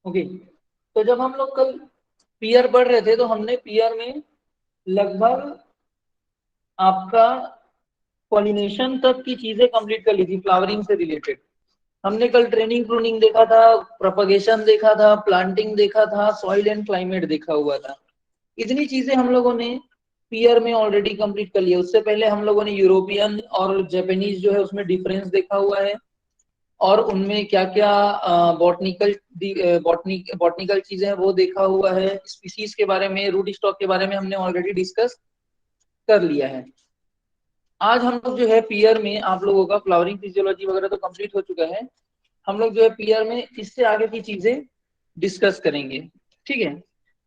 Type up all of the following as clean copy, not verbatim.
Okay. तो जब हम लोग कल पीयर पढ़ रहे थे तो हमने पीयर में लगभग आपका पॉलिनेशन तक की चीजें कंप्लीट कर ली थी फ्लावरिंग से रिलेटेड। हमने कल ट्रेनिंग प्रूनिंग देखा था, प्रोपगेशन देखा था, प्लांटिंग देखा था, सॉइल एंड क्लाइमेट देखा हुआ था। इतनी चीजें हम लोगों ने पीयर में ऑलरेडी कंप्लीट कर लिया। उससे पहले हम लोगों ने यूरोपियन और जापानीज जो है उसमें डिफरेंस देखा हुआ है, और उनमें क्या क्या बॉटनिकल बॉटनिकल चीजें हैं वो देखा हुआ है। स्पीसीज के बारे में, रूट स्टॉक के बारे में हमने ऑलरेडी डिस्कस कर लिया है। आज हम लोग जो है पीयर में, आप लोगों का फ्लावरिंग फिजियोलॉजी वगैरह तो कंप्लीट हो चुका है, हम लोग जो है पीयर में इससे आगे की चीजें डिस्कस करेंगे। ठीक है।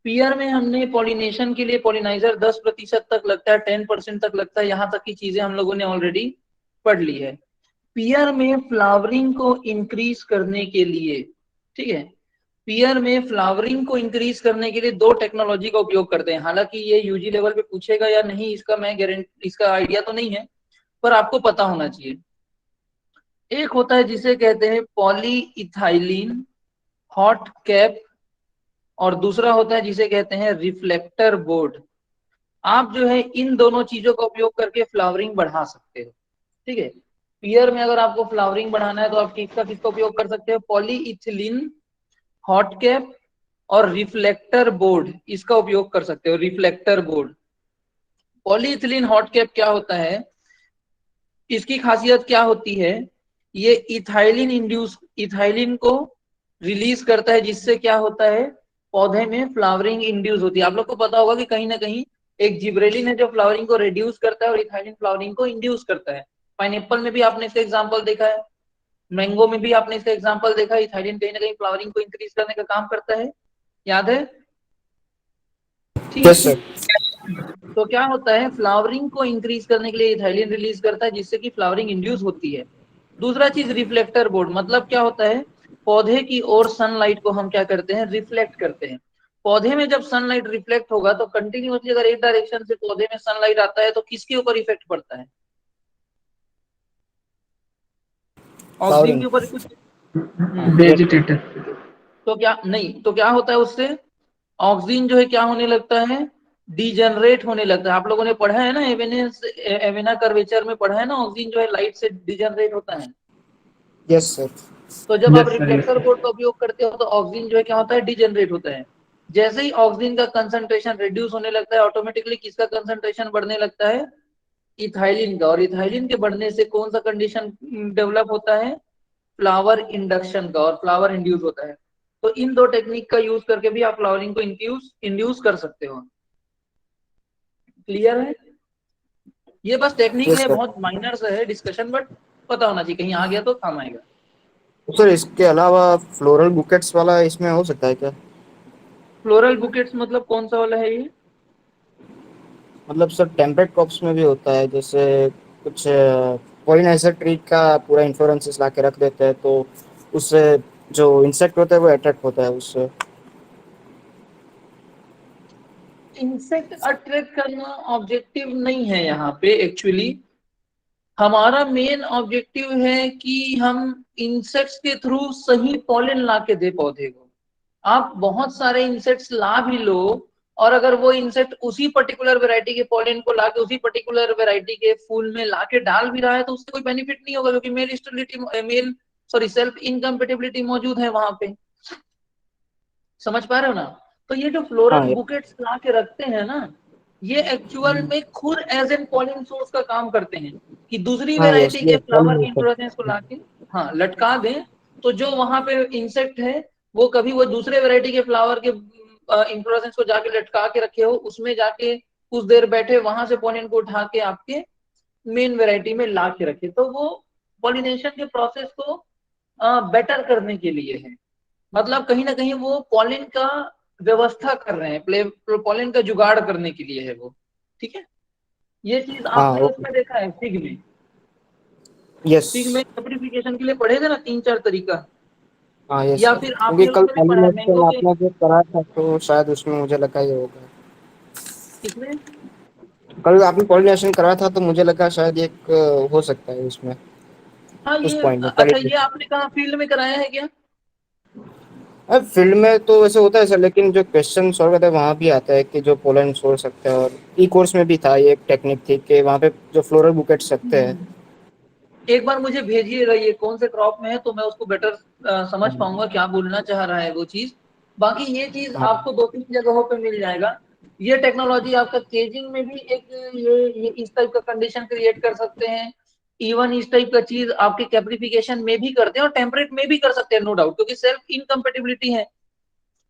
पीयर में हमने पॉलिनेशन के लिए पॉलिनाइजर 10% तक लगता है, 10% तक लगता है, यहाँ तक की चीजें हम लोगों ने ऑलरेडी पढ़ ली है। पीयर में फ्लावरिंग को इंक्रीज करने के लिए, ठीक है, पीयर में फ्लावरिंग को इंक्रीज करने के लिए दो टेक्नोलॉजी का उपयोग करते हैं। हालांकि ये यूजी लेवल पे पूछेगा या नहीं इसका मैं गारंटी, इसका आइडिया तो नहीं है, पर आपको पता होना चाहिए। एक होता है जिसे कहते हैं पॉली इथाइलिन हॉट कैप, और दूसरा होता है जिसे कहते हैं रिफ्लेक्टर बोर्ड। आप जो है इन दोनों चीजों का उपयोग करके फ्लावरिंग बढ़ा सकते हो। ठीक है। पीयर में अगर आपको फ्लावरिंग बढ़ाना है तो आप किसका किसका उपयोग कर सकते हो, पॉली इथिलीन हॉट कैप और रिफ्लेक्टर बोर्ड, इसका उपयोग कर सकते हो। Reflector board, polyethylene hot cap क्या होता है, इसकी खासियत क्या होती है, ये इथाइलिन इंड्यूस, इथाइलिन को रिलीज करता है, जिससे क्या होता है, पौधे में फ्लावरिंग इंड्यूस होती है। आप लोग को पता होगा कि कहीं ना कहीं एक जिब्रेलिन है जो फ्लावरिंग को रिड्यूस करता है और इथाइलिन फ्लावरिंग को इंड्यूस करता है। पाइनएप्पल में भी आपने इसका एग्जाम्पल देखा है, मैंगो में भी आपने इसका एग्जाम्पल देखा है। इथाइलिन कहीं ना कहीं फ्लावरिंग को इंक्रीज करने का काम करता है, याद है? ठीक यस है। सर। तो क्या होता है, फ्लावरिंग को इंक्रीज करने के लिए इथाइलिन रिलीज करता है, जिससे कि फ्लावरिंग इंड्यूस होती है। दूसरा चीज रिफ्लेक्टर बोर्ड, मतलब क्या होता है, पौधे की ओर सनलाइट को हम क्या करते हैं, रिफ्लेक्ट करते हैं। पौधे में जब सनलाइट रिफ्लेक्ट होगा तो कंटिन्यूअसली अगर एक डायरेक्शन से पौधे में सनलाइट आता है तो किसके ऊपर इफेक्ट पड़ता है, ऑक्सीजन फ्लावरिंग। के ऊपर कुछ। Yes sir. वेजिटेटिव। तो क्या नहीं, तो क्या होता है उससे, ऑक्सीजन जो है क्या होने लगता है, डिजनरेट होने लगता है। आप लोगों ने पढ़ा है ना, एवेनेस एवेना कर्वेचर में पढ़ा है ना, ऑक्सीजन जो है लाइट से डिजनरेट होता है। Yes sir. तो जब आप रिफ्लेक्टर बोर्ड का उपयोग करते हो तो ऑक्सीजन जो है क्या होता है, डिजनरेट होता है। जैसे ही ऑक्सीजन का कंसंट्रेशन रिड्यूस होने लगता है, ऑटोमेटिकली किसका कंसंट्रेशन बढ़ने लगता है, इथाइलिन का। और इथाइलिन के बढ़ने से कौन सा कंडीशन डेवलप होता है, फ्लावर इंडक्शन का, और फ्लावर इंड्यूस होता है। तो इन दो टेक्निक का यूज करके भी आप फ्लावरिंग को इंड्यूस इंड्यूस कर सकते हो। क्लियर है? ये बस टेक्निक यस है, सर। बहुत माइनर सा है डिस्कशन, बट पता होना चाहिए, कहीं आ गया तो काम आएगा। तो सर इसके अलावा फ्लोरल बुकेट्स वाला इसमें हो सकता है क्या? फ्लोरल बुकेट्स मतलब कौन सा वाला है ये? मतलब सर टेम्परेट क्रॉप्स में भी होता है, जैसे कुछ पॉलिनाइजर ट्री का पूरा इन्फ्लोरेंसेस ला के रख देते हैं, तो उससे जो इंसेक्ट होता है वो अट्रैक्ट होता है उससे। इंसेक्ट अट्रैक्ट करना ऑब्जेक्टिव नहीं है यहाँ पे एक्चुअली। हमारा मेन ऑब्जेक्टिव है कि हम इंसेक्ट्स के थ्रू सही पॉलन ला के दे पौधे को। आप बहुत सारे इंसेक्ट्स ला भी लो, और अगर वो इंसेक्ट उसी पर्टिकुलर वैरायटी के पॉलन को ला के उसी पर्टिकुलर वैरायटी के फूल में ला के डाल भी रहा है तो उससे कोई बेनिफिट नहीं होगा, क्योंकि male sterility, mail sorry self incompatibility मौजूद है वहां पे। समझ पा रहे हो ना? तो ये जो फ्लोरल हाँ ये। बुकेट्स ला के रखते हैं ना, ये एक्चुअल में खुद एज एन पॉलिन सोर्स का काम करते हैं, कि दूसरी हाँ यस, वेराइटी के ये फ्लावर पॉलिनेटर। इन्फ्लोरेसेंस को लाके हाँ लटका दें। तो जो वहां पे इंसेक्ट है वो कभी वो दूसरे वेराइटी के फ्लावर के इन्फ्लोरेसेंस को जाके लटका के रखे हो, उसमें जाके कुछ देर बैठे, वहां से पॉलिन को उठा के आपके मेन वेराइटी में ला के रखे, तो वो पॉलिनेशन के प्रोसेस को बेटर करने के लिए है। मतलब कहीं ना कहीं वो पॉलिन का व्यवस्था कर रहे हैं, प्ले पॉलिन का जुगाड़ करने के लिए है वो। ठीक है। ये चीज हाँ आपने ओके। उसमें देखा है फिग में। यस। फिग में एप्लीकेशन के लिए पढ़े थे ना तीन चार तरीका, हाँ यस या सर, फिर क्योंकि आपने कल उसमें भी पढ़ा है पॉलिनेशन मैंगो के। आपने जो करा था तो शायद उसमें मुझे लगा ये होगा। किसमें? कल आपने पॉलिनेशन करा था तो मुझे लगा शायद एक हो सकता है उसमें, हाँ उस ये, पॉइंट में अच्छा ये पॉलिनेशन। आपने कहा फील्ड में कराया है क्या? अब फील्ड में तो वैसे होता है सर, लेकिन जो क्वेश्चन सॉल्व करते हैं वहाँ भी आता है कि जो पोलन छोड़ सकते हैं, और ई कोर्स में भी था ये एक टेक्निक थी कि वहाँ पे जो फ्लोरल बुकेट सकते हैं। एक बार मुझे भेजिएगा ये कौन से क्रॉप में है, तो मैं उसको बेटर समझ पाऊंगा क्या बोलना चाह रहा है वो चीज। बाकी ये चीज हाँ आपको दो तीन जगहों पे मिल जाएगा। ये टेक्नोलॉजी आपका केजिंग में भी एक ये इस टाइप का कंडीशन क्रिएट कर सकते हैं। इवन इस टाइप का चीज आपके कैप्रिफिकेशन में भी करते हैं और टेम्परेट में भी कर सकते हैं, नो डाउट, क्योंकि सेल्फ इनकम्पेटिबिलिटी है।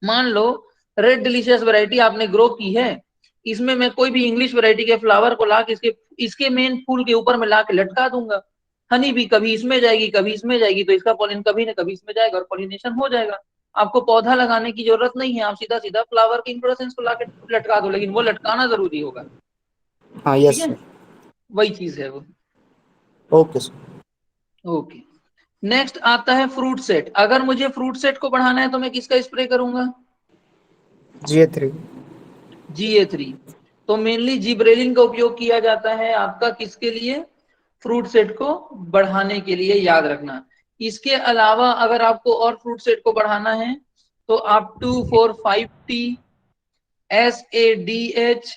मान लो रेड डिलीशियस वैरायटी आपने ग्रो की है, इसमें मैं कोई भी इंग्लिश वैरायटी के फ्लावर को ला के इसके इसके मेन फूल के ऊपर में ला के लटका दूंगा। हनी भी कभी इसमें जाएगी कभी इसमें जाएगी, तो इसका पॉलिन कभी ना कभी इसमें जाएगा और पॉलिनेशन हो जाएगा। आपको पौधा लगाने की जरूरत नहीं है, आप सीधा सीधा फ्लावर की इंफ्लोरेसेंस को लाके लटका दो, लेकिन वो लटकाना जरूरी होगा। हाँ, ठीक यस है, सर। वही चीज है वो। Okay sir. ओके, नेक्स्ट आता है फ्रूट सेट। अगर मुझे फ्रूट सेट को बढ़ाना है तो मैं किसका स्प्रे करूंगा? GA3। GA3। तो मेनली जिब्रेलिन का उपयोग किया जाता है आपका किसके लिए? फ्रूट सेट को बढ़ाने के लिए, याद रखना। इसके अलावा अगर आपको और फ्रूट सेट को बढ़ाना है तो आप 2,4,5-T, SADH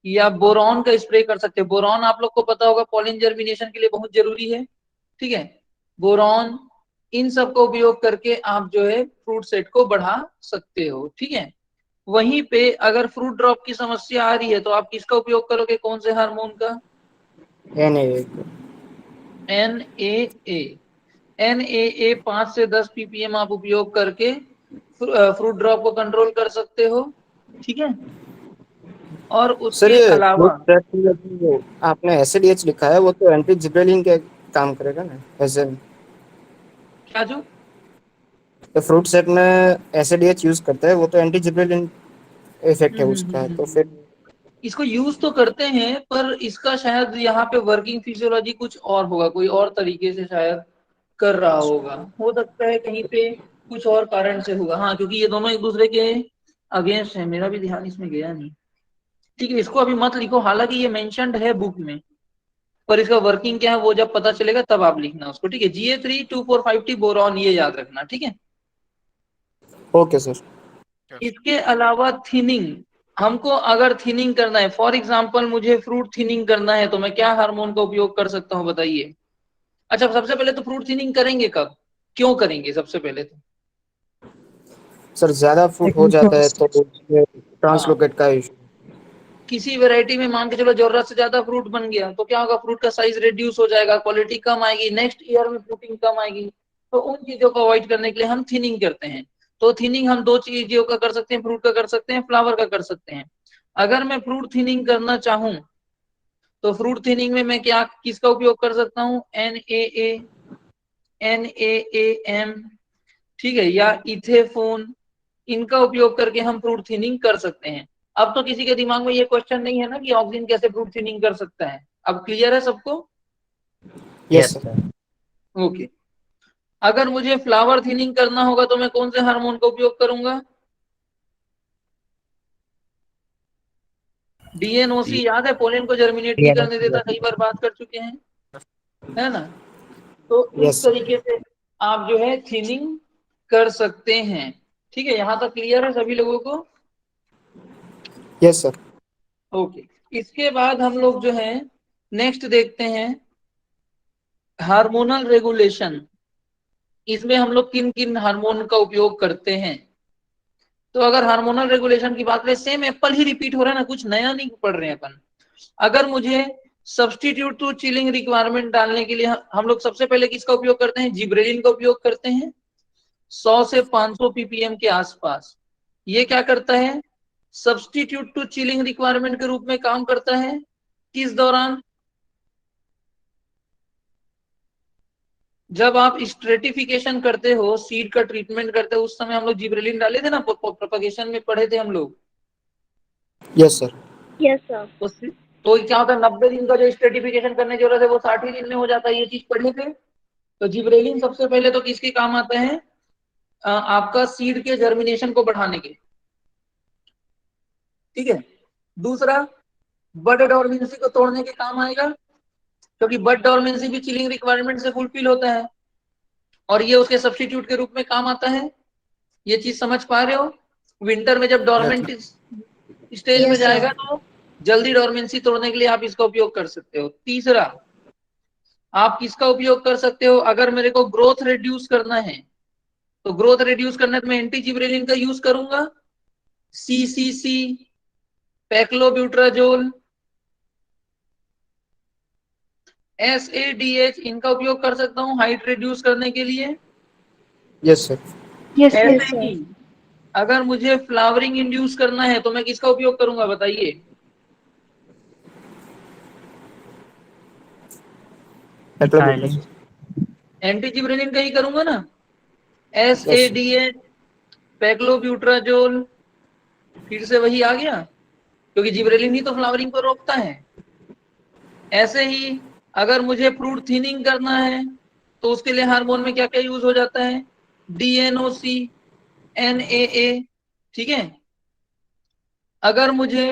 या बोरॉन का स्प्रे कर सकते हैं। बोरॉन आप लोग को पता होगा पॉलिन जर्मिनेशन के लिए बहुत जरूरी है। ठीक है, बोरॉन, इन सब का उपयोग करके आप जो है फ्रूट सेट को बढ़ा सकते हो। ठीक है, वहीं पे अगर फ्रूट ड्रॉप की समस्या आ रही है तो आप किसका उपयोग करोगे, कौन से हार्मोन का? NA। NAA। NAA 5 से 10 ppm आप उपयोग करके फ्रूट ड्रॉप को कंट्रोल कर सकते हो। ठीक है, और सर उसके ये फ्रूट अलावा सेट में जो आपने SADH लिखा है वो तो एंटी जिबरेलिन के काम करेगा ना, ऐसे? क्या जो तो फ्रूट सेट में SADH यूज करता है वो तो एंटी जिबरेलिन इफेक्ट है उसका, तो फिर? इसको यूज तो करते हैं पर इसका शायद यहाँ पे वर्किंग फिजियोलॉजी कुछ और होगा, कोई और तरीके से शायद कर रहा होगा। हो सकता है कहीं पे कुछ और कारण से होगा, हाँ, क्योंकि ये दोनों एक दूसरे के अगेंस्ट है। मेरा भी ध्यान इसमें गया नहीं। ठीक है, इसको अभी मत लिखो, हालांकि ये मेंशन्ड है बुक में, पर इसका वर्किंग क्या है वो जब पता चलेगा तब आप लिखना उसको। ठीक है, GA3 2,4,5-T बोरॉन, ये याद रखना। ठीक है, ओके सर। इसके अलावा थिनिंग, हमको अगर थिनिंग करना है, फॉर एग्जांपल मुझे फ्रूट थिनिंग करना है, तो मैं क्या हार्मोन का उपयोग कर सकता हूँ बताइए? अच्छा, सबसे पहले तो फ्रूट थिनिंग करेंगे कब, क्यों करेंगे सबसे पहले तो? सर ज्यादा फ्रूट हो जाता है तो हाँ, ट्रांसलोकेट का इशू। किसी वैरायटी में मान के चलो जरूरत से ज्यादा फ्रूट बन गया तो क्या होगा, फ्रूट का साइज रिड्यूस हो जाएगा, क्वालिटी कम आएगी, नेक्स्ट ईयर में फ्रूटिंग कम आएगी। तो उन चीजों को अवॉइड करने के लिए हम थिनिंग करते हैं। तो थिनिंग हम दो चीजों का कर सकते हैं, फ्रूट का कर सकते हैं, फ्लावर का कर सकते हैं। अगर मैं फ्रूट थिनिंग करना चाहूं तो फ्रूट थिनिंग में मैं क्या किसका उपयोग कर सकता हूँ? NAA, NAAM, ठीक है, या इथेफोन, इनका उपयोग करके हम फ्रूट थिनिंग कर सकते हैं। अब तो किसी के दिमाग में ये क्वेश्चन नहीं है ना कि ऑक्सीजन कैसे फ्रूट थिनिंग कर सकता है। अब क्लियर है सबको? Yes yes sir. Sir. Okay, अगर मुझे फ्लावर थिनिंग करना होगा तो मैं कौन से हार्मोन का उपयोग करूंगा? DNOC, याद है, पोलन को जर्मिनेट नहीं करने देता, कई बार बात कर चुके हैं, है ना? तो इस यस सर। तरीके से आप जो है थिनिंग कर सकते हैं। ठीक है, यहां तक क्लियर है सभी लोगों को? Yes sir. ओके, इसके बाद हम लोग जो है नेक्स्ट देखते हैं हार्मोनल रेगुलेशन। इसमें हम लोग किन किन हार्मोन का उपयोग करते हैं? तो अगर हार्मोनल रेगुलेशन की बात करें, सेम एप्पल ही रिपीट हो रहा है ना, कुछ नया नहीं पढ़ रहे हैं अपन। अगर मुझे सब्सटीट्यूट टू चिलिंग रिक्वायरमेंट डालने के लिए हम लोग सबसे पहले किसका उपयोग करते हैं? जिब्रेलिन का उपयोग करते हैं, 100 से 500 ppm के आसपास। ये क्या करता है? सब्सटीट्यूट टू चिलिंग रिक्वायरमेंट के रूप में काम करता है। किस दौरान? जब आप स्ट्रेटिफिकेशन करते हो, सीड का ट्रीटमेंट करते हो, उस समय हम लोग जिब्रेलिन डाले थे ना, प्रोपगेशन में पढ़े थे हम लोग। Yes sir. Yes sir. तो क्या होता है, 90 दिन का जो स्ट्रेटिफिकेशन करने की जरूरत है वो 60 दिन में हो जाता है, ये चीज पढ़े थे। तो जिब्रेलिन सबसे पहले तो किसके काम आता है? आपका सीड के जर्मिनेशन को बढ़ाने के। ठीक है, दूसरा, बड डोरमेंसी को तोड़ने के काम आएगा, क्योंकि बड डोरमेंसी भी चिलिंग रिक्वायरमेंट से फुलफिल होता है और ये उसके सब्स्टिट्यूट के रूप में काम आता है। ये चीज समझ पा रहे हो? विंटर में जब डोरमेंट स्टेज में Yes, जाएगा sir. तो जल्दी डोरमेंसी तोड़ने के लिए आप इसका उपयोग कर सकते हो। तीसरा, आप किसका उपयोग कर सकते हो? अगर मेरे को ग्रोथ रिड्यूस करना है, तो ग्रोथ रिड्यूस करना है तो मैं एंटी जिबरेलिन का यूज करूंगा। सीसीसी, पैक्लोब्यूट्राजोल, एसएडीएच, इनका उपयोग कर सकता हूँ हाइट रिड्यूस करने के लिए। Yes sir. Yes, ऐसे sir. ही अगर मुझे फ्लावरिंग इंड्यूस करना है तो मैं किसका उपयोग करूंगा बताइए? इथाइलिन। एंटी जिबरेलिन का ही करूंगा ना। यस एसएडीएच, पैक्लोब्यूट्राजोल, फिर से वही आ गया, क्योंकि जिबरेलिन ही तो फ्लावरिंग को रोकता है। ऐसे ही अगर मुझे फ्रूट थिनिंग करना है तो उसके लिए हार्मोन में क्या क्या यूज हो जाता है? डीएनओसी, एनएए, ठीक है। अगर मुझे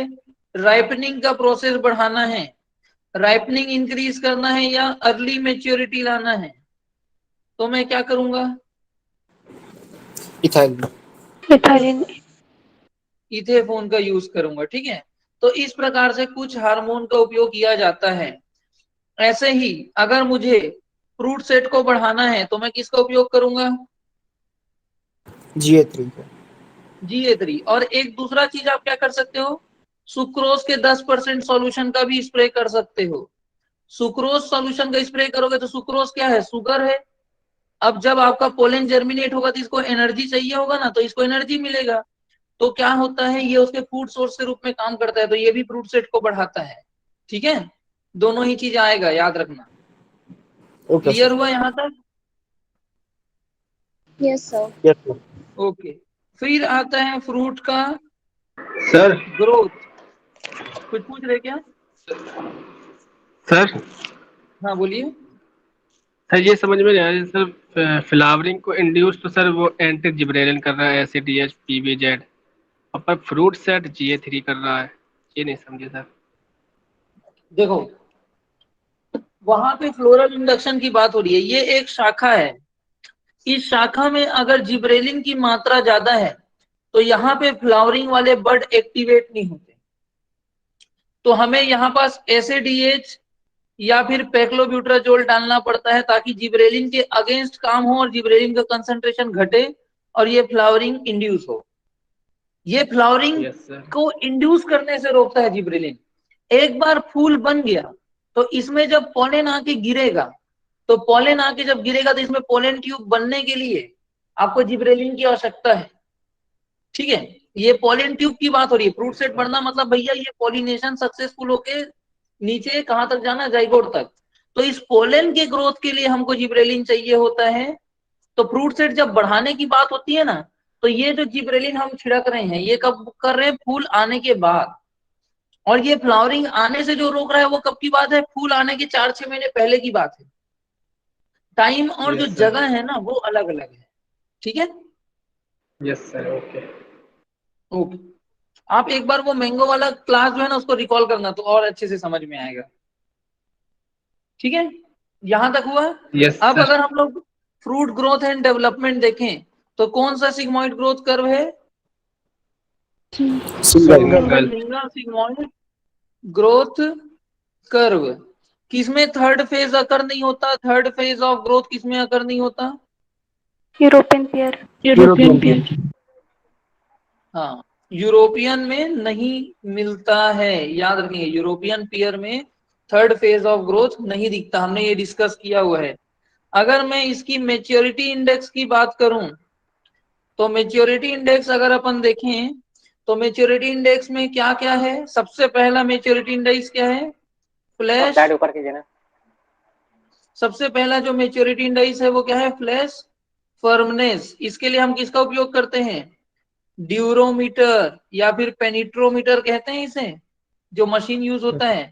राइपनिंग का प्रोसेस बढ़ाना है, राइपनिंग इंक्रीज करना है या अर्ली मेच्योरिटी लाना है, तो मैं क्या करूंगा? इथाइलिन। Ethylene. इथेफोन का यूज करूंगा, ठीक है। तो इस प्रकार से कुछ हार्मोन का उपयोग किया जाता है। ऐसे ही अगर मुझे फ्रूट सेट को बढ़ाना है तो मैं किसका उपयोग करूंगा? GA3 का। GA3। और एक दूसरा चीज आप क्या कर सकते हो? सुक्रोज के 10% सॉल्यूशन का भी स्प्रे कर सकते हो। सुक्रोज सॉल्यूशन का स्प्रे करोगे तो सुक्रोज क्या है? शुगर है। अब जब आपका पोलन जर्मिनेट होगा तो इसको एनर्जी चाहिए होगा ना, तो इसको एनर्जी मिलेगा। तो क्या होता है, ये उसके फूड सोर्स के रूप में काम करता है, तो ये भी फ्रूट सेट को बढ़ाता है, ठीक है। दोनों ही चीज आएगा, याद रखना। Okay clear sir. हुआ यहां तक? Yes, sir. Yes sir. Okay. फिर आता है फ्रूट का सर ग्रोथ। कुछ पूछ रहे क्या? सर हाँ बोलिए। सर ये समझ में नहीं आ रहा है सर, फ्लावरिंग को इंड्यूस तो सर वो एंटी जिब्रेलिन कर रहा है, एसिडीएच पीबीजेड, और पर फ्रूट सेट जीए3 कर रहा है, ये नहीं समझे सर। देखो, वहां पे फ्लोरल इंडक्शन की बात हो रही है, ये एक शाखा है। इस शाखा में अगर जिब्रेलिन की मात्रा ज्यादा है तो यहाँ पे फ्लावरिंग वाले बड एक्टिवेट नहीं होते, तो हमें यहाँ पास एसिडीएच या फिर पैक्लोब्यूट्राजोल डालना पड़ता है ताकि जिब्रेलिन के अगेंस्ट काम हो और जिब्रेलिन का कंसंट्रेशन घटे और ये फ्लावरिंग इंड्यूस हो। ये फ्लावरिंग यस सर। को इंड्यूस करने से रोकता है जिब्रेलिन। एक बार फूल बन गया तो इसमें जब पोलेन आके गिरेगा, तो पोलेन आके जब गिरेगा तो इसमें पोलेन ट्यूब बनने के लिए आपको जिब्रेलिन की आवश्यकता है, ठीक है। ये पोलेन ट्यूब की बात हो रही है। फ्रूट सेट बढ़ना मतलब भैया ये पोलिनेशन सक्सेसफुल होके नीचे कहां तक जाना? जाइगोट तक। तो इस पोलेन के ग्रोथ के लिए हमको जिब्रेलिन चाहिए होता है। तो फ्रूट सेट जब बढ़ाने की बात होती है ना, तो ये जो जिब्रेलिन हम छिड़क रहे हैं ये कब कर रहे हैं? फूल आने के बाद। और ये फ्लावरिंग आने से जो रोक रहा है वो कब की बात है? फूल आने के 4-6 महीने पहले की बात है। टाइम और जो यस सर। जगह है ना वो अलग अलग है, ठीक है। Yes sir. ओके। ओके। आप एक बार वो मैंगो वाला क्लास जो है ना उसको रिकॉल करना तो और अच्छे से समझ में आएगा, ठीक है। यहां तक हुआ। यस अब सर। अगर हम लोग फ्रूट ग्रोथ एंड डेवलपमेंट देखें तो कौन सा सिग्मोइड ग्रोथ कर्व है? Single. Single. Single sigmoid growth curve. किसमें थर्ड फेज अकर नहीं होता? थर्ड फेज ऑफ ग्रोथ किसमें अकर नहीं होता? European pear. European peer. हाँ, यूरोपियन में नहीं मिलता है, याद रखिए। यूरोपियन पीयर में थर्ड फेज ऑफ ग्रोथ नहीं दिखता, हमने ये डिस्कस किया हुआ है। अगर मैं इसकी मेच्योरिटी इंडेक्स की बात करूं तो मेच्योरिटी इंडेक्स अगर अपन देखें तो मेच्योरिटी इंडेक्स में क्या क्या है? सबसे पहला मेच्योरिटी इंडेक्स क्या है? फ्लैश। ऊपर कीजिए ना। सबसे पहला जो मेच्योरिटी इंडेक्स है वो क्या है? Flash firmness. इसके लिए हम किसका उपयोग करते हैं? ड्यूरोमीटर या फिर पेनिट्रोमीटर कहते हैं इसे, जो मशीन यूज होता है।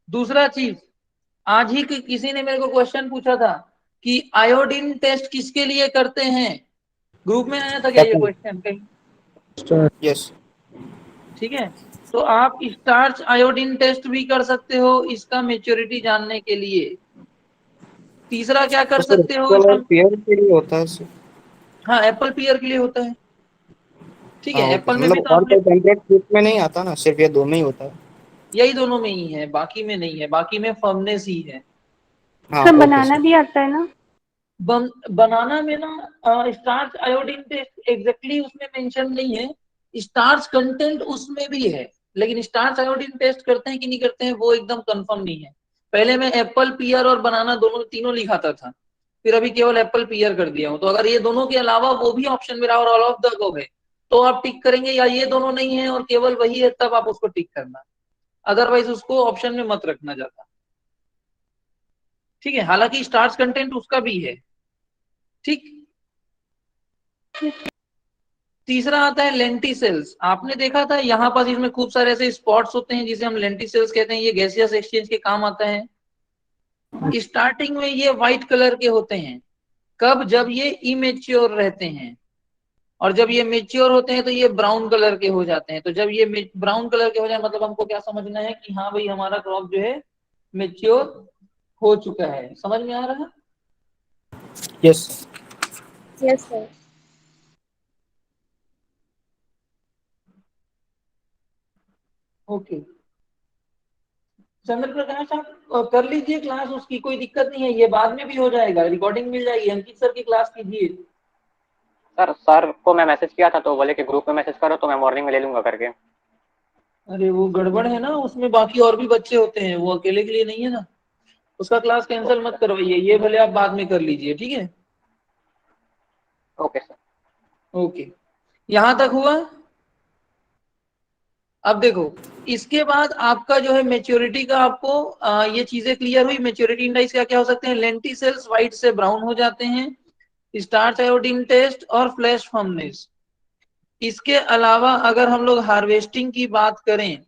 दूसरा चीज, आज ही किसी ने मेरे को क्वेश्चन पूछा था कि आयोडीन टेस्ट किसके लिए करते हैं? ग्रुप में आया था क्या ये क्वेश्चन कहीं? यस। ठीक है। तो आप स्टार्च आयोडीन टेस्ट भी कर सकते हो इसका मेच्योरिटी जानने के लिए। तीसरा क्या कर तो सर सकते हो एप्पल और पेयर के लिए होता है सर? हाँ, एप्पल पीयर के लिए होता है। ठीक है, हाँ ओके, एप्पल में भी मतलब तो और आपने, कोई टेम्पलेट फ्रूट में नहीं आता ना, सिर्फ ये दो में ही होता है? यही दोनों में ही है, बाकी में नहीं है, बाकी में फर्मनेस ही है। हाँ सर ओके बनाना सर। भी आता है ना? बनाना में ना स्टार्च आयोडीन टेस्ट एग्जैक्टली उसमें मेंशन नहीं है, स्टार्च कंटेंट उसमें भी है, लेकिन स्टार्च आयोडीन टेस्ट करते हैं कि नहीं करते हैं वो एकदम कंफर्म नहीं है। पहले मैं एप्पल पीयर और बनाना दोनों तीनों लिखाता था, फिर अभी केवल एप्पल पीयर कर दिया हूं। तो अगर ये दोनों के अलावा वो भी ऑप्शन में रहा और ऑल ऑफ द अबव है तो आप टिक करेंगे, या ये दोनों नहीं है और केवल वही है तब आप उसको टिक करना, अदरवाइज उसको ऑप्शन में मत रखना ज्यादा। ठीक है, हालांकि स्टार्च कंटेंट उसका भी है। ठीक। तीसरा आता है लेंटिसेल्स। आपने देखा था यहाँ पास इसमें खूब सारे ऐसे स्पॉट्स होते हैं जिसे हम लेंटिसेल्स कहते हैं, ये गैसियस एक्सचेंज के काम आता है। स्टार्टिंग में ये व्हाइट कलर के होते हैं, कब? जब ये इमेच्योर रहते हैं, और जब ये मेच्योर होते हैं तो ये ब्राउन कलर के हो जाते हैं। तो जब ये ब्राउन कलर के हो जाए मतलब हमको क्या समझना है कि हाँ भाई हमारा क्रॉप जो है मेच्योर हो चुका है। समझ में आ रहा है? यस। Yes sir. ओके, चंद्र प्रकाश आप कर लीजिए क्लास, उसकी कोई दिक्कत नहीं है, ये बाद में भी हो जाएगा, रिकॉर्डिंग मिल जाएगी। अंकित सर की क्लास कीजिए। सर को मैं मैसेज किया था तो बोले कि ग्रुप में मैसेज करो तो मैं मॉर्निंग में ले लूंगा करके। अरे वो गड़बड़ है ना, उसमें बाकी और भी बच्चे होते हैं, वो अकेले के लिए नहीं है ना। उसका क्लास कैंसिल मत करवाइए, ये भले आप बाद में कर लीजिए। ठीक है, ओके सर। ओके, यहां तक हुआ। अब देखो, इसके बाद आपका जो है मेच्योरिटी का आपको ये चीजें क्लियर हुई। मेच्योरिटी इंडेक्स क्या क्या हो सकते हैं? लेंटिसेल्स व्हाइट से ब्राउन हो जाते हैं, स्टार्च आयोडीन टेस्ट और फ्लैश फर्मनेस। इसके अलावा अगर हम लोग हार्वेस्टिंग की बात करें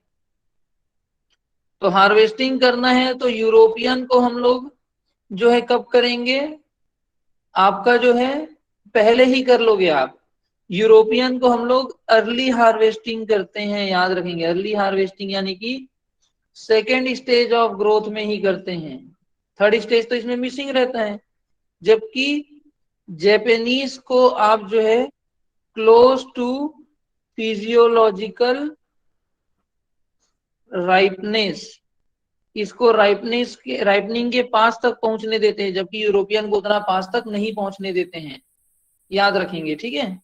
तो हार्वेस्टिंग करना है तो यूरोपियन को हम लोग जो है कब करेंगे? आपका जो है पहले ही कर लोगे आप। यूरोपियन को हम लोग अर्ली हार्वेस्टिंग करते हैं, याद रखेंगे। अर्ली हार्वेस्टिंग यानी कि सेकेंड स्टेज ऑफ ग्रोथ में ही करते हैं, थर्ड स्टेज तो इसमें मिसिंग रहता है। जबकि जापानीज को आप जो है क्लोज टू फिजियोलॉजिकल राइपनेस, इसको राइपनेस के राइपनिंग के पास तक पहुंचने देते हैं, जबकि यूरोपियन को उतना पास तक नहीं पहुंचने देते हैं, याद रखेंगे। ठीक है,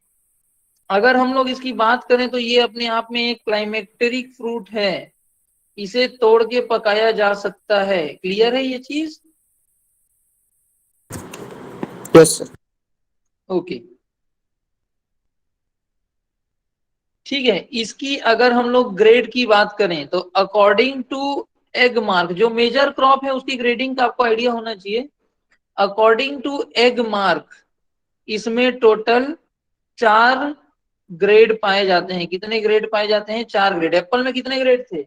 अगर हम लोग इसकी बात करें तो ये अपने आप में एक क्लाइमेक्टेरिक फ्रूट है, इसे तोड़ के पकाया जा सकता है। क्लियर है ये चीज? Yes sir. ओके, ठीक है। इसकी अगर हम लोग ग्रेड की बात करें तो अकॉर्डिंग टू एग मार्क, जो मेजर क्रॉप है उसकी ग्रेडिंग का आपको आइडिया होना चाहिए। अकॉर्डिंग टू एग मार्क इसमें टोटल 4 ग्रेड पाए जाते हैं। कितने ग्रेड पाए जाते हैं? 4 ग्रेड। एप्पल में कितने ग्रेड थे?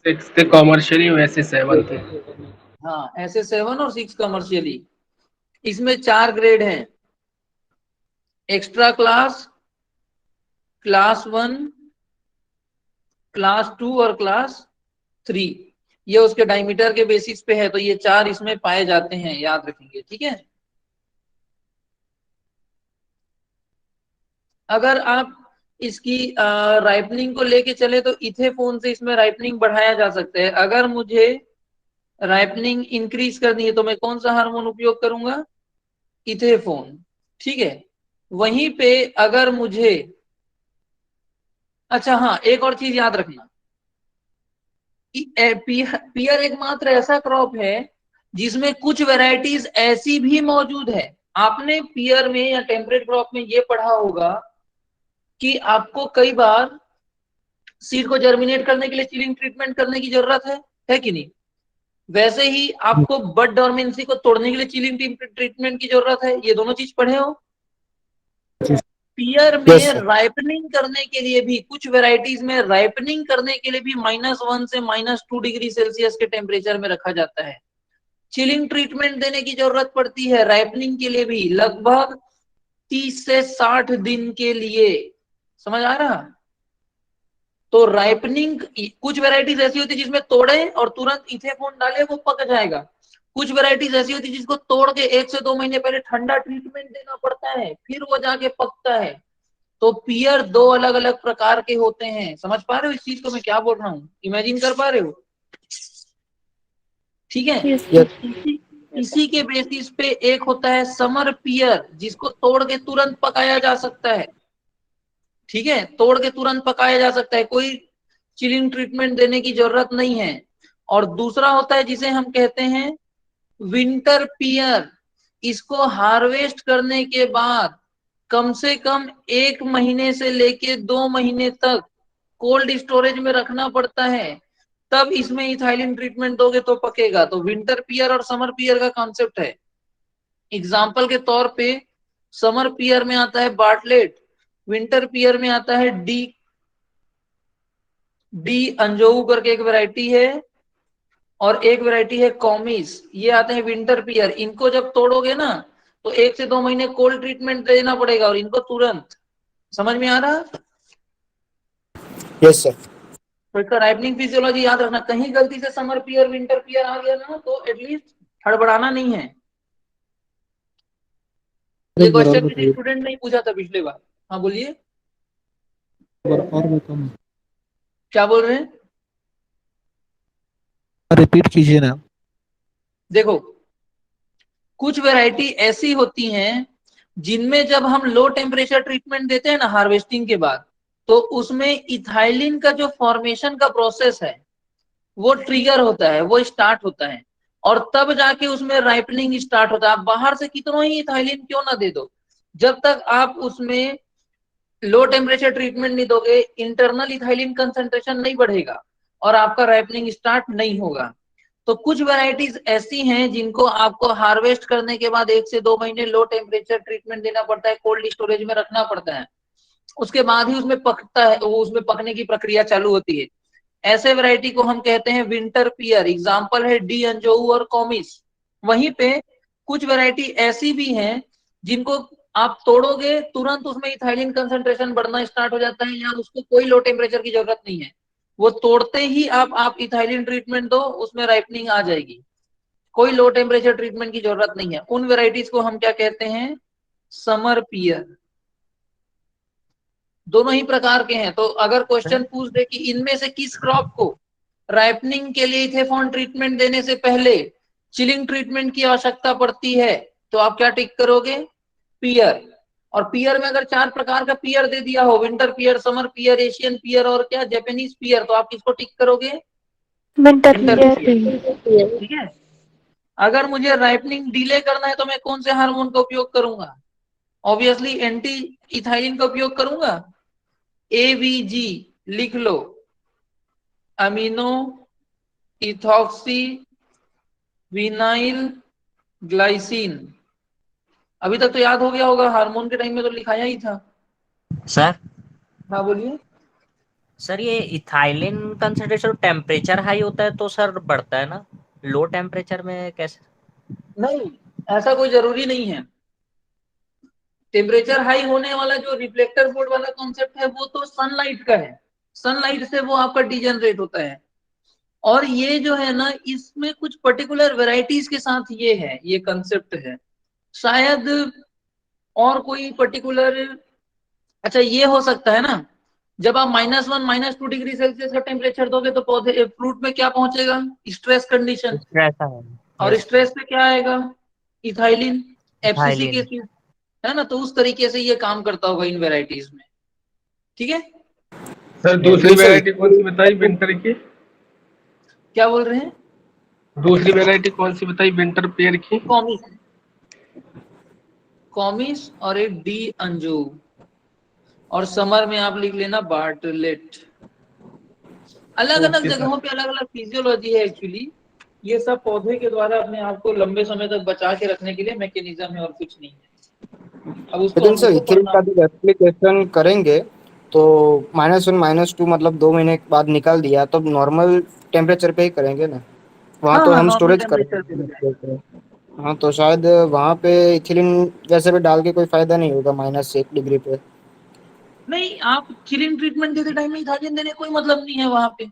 6 थे कॉमर्शियली, वैसे 7 थे। हाँ, ऐसे 7 और 6 कमर्शियली। इसमें 4 ग्रेड हैं, एक्स्ट्रा क्लास, क्लास 1, क्लास 2 और क्लास 3। ये उसके डायमीटर के बेसिस पे है, तो ये 4 इसमें पाए जाते हैं, याद रखेंगे। ठीक है, अगर आप इसकी राइपनिंग को लेके चले तो इथेफोन से इसमें राइपनिंग बढ़ाया जा सकता है। अगर मुझे राइपनिंग इंक्रीज करनी है तो मैं कौन सा हार्मोन उपयोग करूंगा? इथेफोन। ठीक है, वहीं पे अगर मुझे, अच्छा हाँ, एक और चीज याद रखना, पियर एकमात्र ऐसा क्रॉप है जिसमें कुछ वैरायटीज ऐसी भी मौजूद है। आपने पियर में या टेम्परेट क्रॉप में ये पढ़ा होगा कि आपको कई बार सीड को जर्मिनेट करने के लिए चिलिंग ट्रीटमेंट करने की जरूरत है कि नहीं? वैसे ही आपको बड डोरमेंसी को तोड़ने के लिए चिलिंग ट्रीटमेंट की जरूरत है। ये दोनों चीज पढ़े हो। पियर यस में सर। राइपनिंग करने के लिए भी, कुछ वेराइटीज में राइपनिंग करने के लिए भी -1 से -2 डिग्री सेल्सियस के टेम्परेचर में रखा जाता है। चिलिंग ट्रीटमेंट देने की जरूरत पड़ती है राइपनिंग के लिए भी, लगभग 30 से 60 दिन के लिए। समझ आ रहा? तो राइपनिंग, कुछ वेराइटीज ऐसी होती है जिसमें तोड़े और तुरंत इथेफॉन डाले वो पक जाएगा। कुछ वेराइटीज ऐसी होती है जिसको तोड़ के 1 से 2 महीने पहले ठंडा ट्रीटमेंट देना पड़ता है, फिर वो जाके पकता है। तो पियर दो अलग अलग प्रकार के होते हैं। समझ पा रहे हो इस चीज को मैं क्या बोल रहा हूँ? इमेजिन कर पा रहे हो? ठीक है। Yes, Yes. इसी के बेसिस पे एक होता है समर पियर, जिसको तोड़ के तुरंत पकाया जा सकता है। ठीक है, तोड़ के तुरंत पकाया जा सकता है, कोई चिलिंग ट्रीटमेंट देने की जरूरत नहीं है। और दूसरा होता है जिसे हम कहते हैं विंटर पियर। इसको हार्वेस्ट करने के बाद कम से कम 1 महीने से लेके 2 महीने तक कोल्ड स्टोरेज में रखना पड़ता है, तब इसमें इथाइलिन ट्रीटमेंट दोगे तो पकेगा। तो विंटर पियर और समर पियर का कॉन्सेप्ट है। एग्जाम्पल के तौर पे समर पियर में आता है बार्टलेट, विंटर पियर में आता है डी अंजोऊ करके एक वैरायटी है, और एक वैरायटी है कॉमिस। ये आते हैं विंटर पियर। इनको जब तोड़ोगे ना तो 1 से 2 महीने कोल्ड ट्रीटमेंट देना पड़ेगा, और इनको तुरंत। समझ में आ रहा? Yes sir. तो इसका राइपनिंग फिजियोलॉजी याद रखना। कहीं गलती से समर पियर विंटर पियर आ गया ना तो एटलीस्ट हड़बड़ाना नहीं है। ये एक बार और क्वेश्चन किसी बताइए, स्टूडेंट ने पूछा था पिछले बार। हाँ बोलिए, एक बार और बताओ, क्या बोल रहे हैं? रिपीट कीजिए ना। देखो, कुछ वैरायटी ऐसी होती हैं जिनमें जब हम लो टेम्परेचर ट्रीटमेंट देते हैं ना हार्वेस्टिंग के बाद, तो उसमें इथाइलिन का जो फॉर्मेशन का प्रोसेस है वो ट्रिगर होता है, वो स्टार्ट होता है, और तब जाके उसमें राइपनिंग स्टार्ट होता है। आप बाहर से कितनों ही इथाइलिन क्यों ना दे दो, जब तक आप उसमें लो टेम्परेचर ट्रीटमेंट नहीं दोगे, इंटरनल इथाइलिन कंसंट्रेशन नहीं बढ़ेगा और आपका राइपनिंग स्टार्ट नहीं होगा। तो कुछ वैरायटीज ऐसी हैं जिनको आपको हार्वेस्ट करने के बाद 1 से 2 महीने लो टेम्परेचर ट्रीटमेंट देना पड़ता है, कोल्ड स्टोरेज में रखना पड़ता है, उसके बाद ही उसमें पकता है, वो उसमें पकने की प्रक्रिया चालू होती है। ऐसे वैरायटी को हम कहते हैं विंटर पियर। एग्जाम्पल है डी अंजोऊ और कॉमिस। वहीं पे कुछ वैरायटी ऐसी भी हैं जिनको आप तोड़ोगे तुरंत उसमें इथाइलिन कंसंट्रेशन बढ़ना स्टार्ट हो जाता है, या उसको कोई लो टेम्परेचर की जरूरत नहीं है, वो तोड़ते ही आप इथाइलिन ट्रीटमेंट दो, उसमें राइपनिंग आ जाएगी, कोई लो टेम्परेचर ट्रीटमेंट की जरूरत नहीं है। उन वेराइटीज को हम क्या कहते हैं? समर पियर। दोनों ही प्रकार के हैं। तो अगर क्वेश्चन पूछ दे कि इनमें से किस क्रॉप को राइपनिंग के लिए इथेफॉन ट्रीटमेंट देने से पहले चिलिंग ट्रीटमेंट की आवश्यकता पड़ती है, तो आप क्या टिक करोगे? पियर। और पियर में अगर 4 प्रकार का पियर दे दिया हो, विंटर पियर, समर पियर, एशियन पियर और क्या जापानीज पियर, तो आप किसको टिक करोगे? winter विंटर pier, पियर। ठीक है। अगर मुझे राइपनिंग डिले करना है तो मैं कौन से हार्मोन का उपयोग करूंगा? ऑब्वियसली एंटी इथाइलिन का उपयोग करूंगा। एवीजी लिख लो, अमीनो इथॉक्सी विनाइल ग्लाइसिन। अभी तक तो याद हो गया होगा, हार्मोन के टाइम में तो लिखाया ही था। सर हाँ बोलिए। सर ये इथाइलिन कंसंट्रेशन टेम्परेचर हाई होता है तो सर बढ़ता है ना, लो टेम्परेचर में कैसे? नहीं, ऐसा कोई जरूरी नहीं है। टेम्परेचर हाई होने वाला जो रिफ्लेक्टर बोर्ड वाला कॉन्सेप्ट है वो तो सनलाइट का है, सनलाइट से वो आपका डिजेनरेट होता है। और ये जो है ना, इसमें कुछ पर्टिकुलर वेराइटीज के साथ ये है, ये कंसेप्ट है। शायद और कोई पर्टिकुलर, अच्छा ये हो सकता है ना, जब आप -1 -2 डिग्री सेल्सियस का टेम्परेचर दोगे तो पौधे फ्रूट में क्या पहुंचेगा? Stress condition. ऐसा है, और यस स्ट्रेस पे क्या आएगा? Ethylene, FCC ethylene. के, है ना। तो उस तरीके से ये काम करता होगा इन वेराइटीज में। ठीक है। सर दूसरी वैरायटी कौन सी बताई विंटर की? क्या बोल रहे हैं? दूसरी वैरायटी कौन सी बताई विंटर पेयर की? कॉमिस, कॉमिस और एक डी अंजू। और समर में आप लिख लेना बार्टलेट। अलग अलग ओके सर। जगहों पे अलग अलग फिजियोलॉजी है एक्चुअली। ये सब पौधे के द्वारा अपने आप को लंबे समय तक बचा के रखने के लिए मैकेनिज्म है, और कुछ नहीं है। अब उसको लेकिन सर हमको इथिल पढ़ना। का भी एप्लीकेशन करेंगे तो -1 -2 मतलब 2 महीने के बाद निकाल दिया तो नॉर्मल टेम्परेचर पे ही करेंगे ना, वहाँ हाँ तो हाँ, हम नॉर्मल स्टोरेज टेम्परेचर पे हो जाएगा। करेंगे। हाँ तो शायद वहाँ पे इथिलीन वैसे भी डाल के कोई फायदा नहीं होगा -1 डिग्री पे। नहीं, आप चिलिंग ट्रीटमेंट देते टाइम में इथाइलिन देने कोई मतलब नहीं है वहां पे।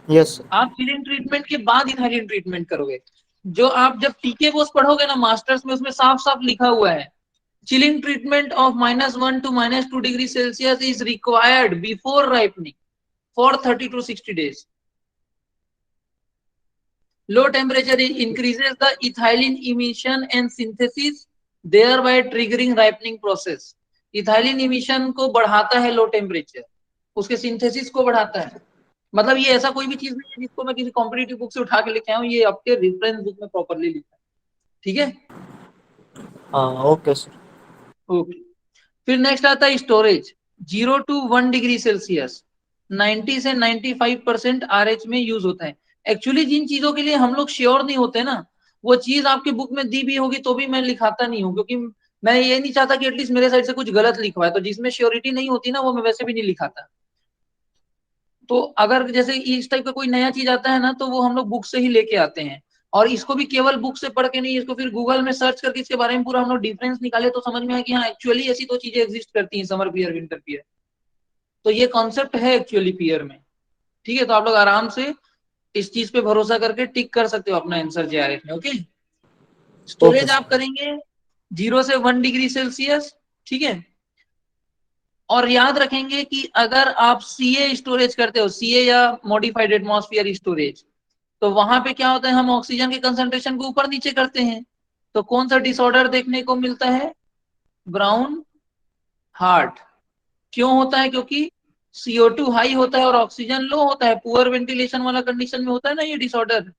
Yes sir. आप चिलिंग ट्रीटमेंट के बाद इथाइलिन ट्रीटमेंट करोगे। जो आप जब टीके कोर्स पढ़ोगे ना मास्टर्स में, उसमें साफ साफ लिखा हुआ है, chilling treatment of -1 to -2 degree Celsius is required before ripening for 30 to 60 days. Low temperature increases the ethylene emission and synthesis, thereby triggering ripening process. Ethylene emission को बढ़ाता है लो टेम्परेचर, उसके सिंथेसिस को बढ़ाता है। मतलब ये ऐसा कोई भी चीज नहीं है जिसको मैं किसी कॉम्पिटिटिव बुक से उठा के लेके आऊं, ये आपके रेफरेंस बुक में प्रॉपरली लिखा है। ठीक है, हाँ ओके सर। ओके। फिर नेक्स्ट आता है स्टोरेज। 0 to 1 डिग्री सेल्सियस 90 से 95% RH में यूज होता है। एक्चुअली जिन चीजों के लिए हम लोग श्योर नहीं होते ना, वो चीज आपके बुक में दी भी होगी तो भी मैं लिखाता नहीं हूँ, क्योंकि मैं ये नहीं चाहता कि एटलीस्ट मेरे साइड से कुछ गलत लिखवा है। तो जिसमें श्योरिटी नहीं होती ना, वो मैं वैसे भी नहीं लिखाता। तो अगर जैसे इस टाइप का कोई नया चीज आता है ना, तो वो हम लोग बुक से ही लेके आते हैं। और इसको भी केवल बुक से पढ़ के नहीं, इसको फिर गूगल में सर्च करके इसके बारे में पूरा हम लोग डिफरेंस निकाले तो समझ में आया कि हाँ एक्चुअली ऐसी दो चीजें एग्जिस्ट करती हैं, समर पियर विंटर पियर। तो ये कॉन्सेप्ट है एक्चुअली पियर में। ठीक है, तो आप लोग आराम से इस चीज पे भरोसा करके टिक कर सकते हो अपना आंसर जेआरएफ में। ओके, ओके स्टोरेज आप सर। करेंगे 0 से 1 डिग्री सेल्सियस। ठीक है, और याद रखेंगे कि अगर आप सीए स्टोरेज करते हो, सीए या मॉडिफाइड एटमॉस्फेयर स्टोरेज, तो वहां पे क्या होता है, हम ऑक्सीजन के कंसंट्रेशन को ऊपर नीचे करते हैं। तो कौन सा डिसऑर्डर देखने को मिलता है? Brown heart. क्यों होता है? क्योंकि CO2 हाई होता है और ऑक्सीजन लो होता है, पुअर वेंटिलेशन वाला कंडीशन में होता है ना ये डिसऑर्डर।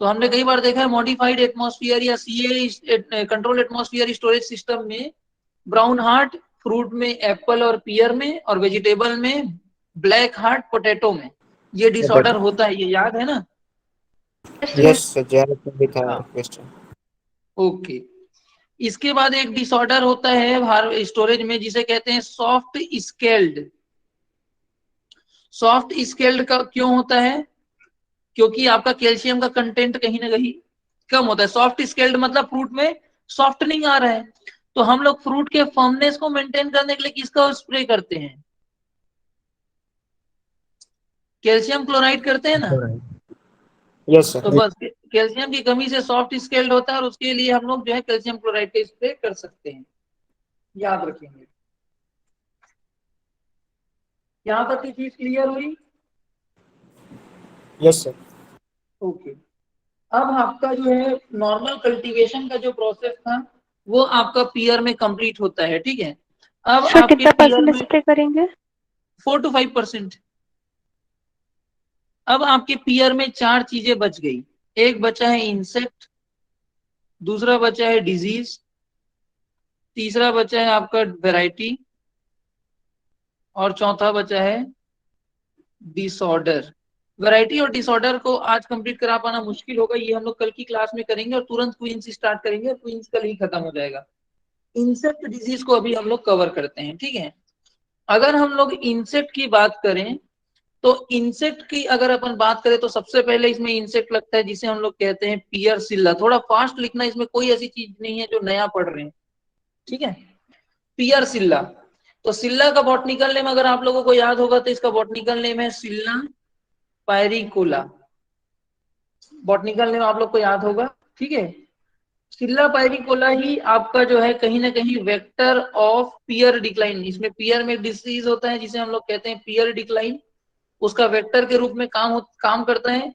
तो हमने कई बार देखा है मॉडिफाइड एटमॉस्फेयर या CA control atmosphere storage system में ब्राउन हार्ट फ्रूट में, एप्पल और पियर में, और वेजिटेबल में ब्लैक हार्ट पोटैटो में, ये डिसऑर्डर होता है। ये याद है ना? यस सर, जेआरएफ में भी था हाँ, क्वेश्चन। ओके। इसके बाद एक डिसऑर्डर होता है स्टोरेज में जिसे कहते हैं सॉफ्ट स्केल्ड। सॉफ्ट स्केल्ड का क्यों होता है? क्योंकि आपका कैल्शियम का कंटेंट कहीं ना कहीं कम होता है। सॉफ्ट स्केल्ड मतलब फ्रूट में सॉफ्टनिंग आ रहा है। तो हम लोग फ्रूट के फर्मनेस को मेंटेन करने के लिए किसका स्प्रे करते हैं? कैल्शियम क्लोराइड करते हैं ना। यस तो सर। बस कैल्शियम की कमी से सॉफ्ट स्केल्ड होता है, और उसके लिए हम लोग जो है कैल्शियम क्लोराइड का स्प्रे कर सकते हैं। याद रखेंगे। यहाँ तक की चीज क्लियर हुई? Yes sir. ओके। अब आपका जो है नॉर्मल कल्टीवेशन का जो प्रोसेस था, वो आपका पीयर में कंप्लीट होता है। ठीक है, अब सर आपके कितना पीयर परसेंट में स्प्रे करेंगे? 4 to 5%। अब आपके पीयर में 4 चीजें बच गई। एक बचा है इंसेक्ट, दूसरा बचा है डिजीज, तीसरा बचा है आपका वैरायटी, और चौथा बचा है डिसऑर्डर। वैरायटी और डिसऑर्डर को आज कंप्लीट करा पाना मुश्किल होगा, ये हम लोग कल की क्लास में करेंगे, और तुरंत क्वींस स्टार्ट करेंगे, और क्वींस कल ही खत्म हो जाएगा। इंसेक्ट डिजीज को अभी हम लोग कवर करते हैं। ठीक है, अगर हम लोग इंसेक्ट की बात करें, तो इंसेक्ट की अगर अपन बात करें तो सबसे पहले इसमें इंसेक्ट लगता है जिसे हम लोग कहते हैं पियर सिल्ला। थोड़ा फास्ट लिखना, इसमें कोई ऐसी चीज नहीं है जो नया पढ़ रहे हैं। ठीक है, पियर सिल्ला। तो सिल्ला का बॉटनिकल नेम अगर आप लोगों को याद होगा तो इसका बॉटनिकल नेम है सिल्ला पायरिकोला। बॉटनिकल नेम आप लोग को याद होगा। ठीक है, सिल्ला पायरिकोला ही आपका जो है कहीं ना कहीं वेक्टर ऑफ पियर डिक्लाइन। इसमें पियर में डिसीज होता है जिसे हम लोग कहते हैं पियर डिक्लाइन, उसका वेक्टर के रूप में काम करता है।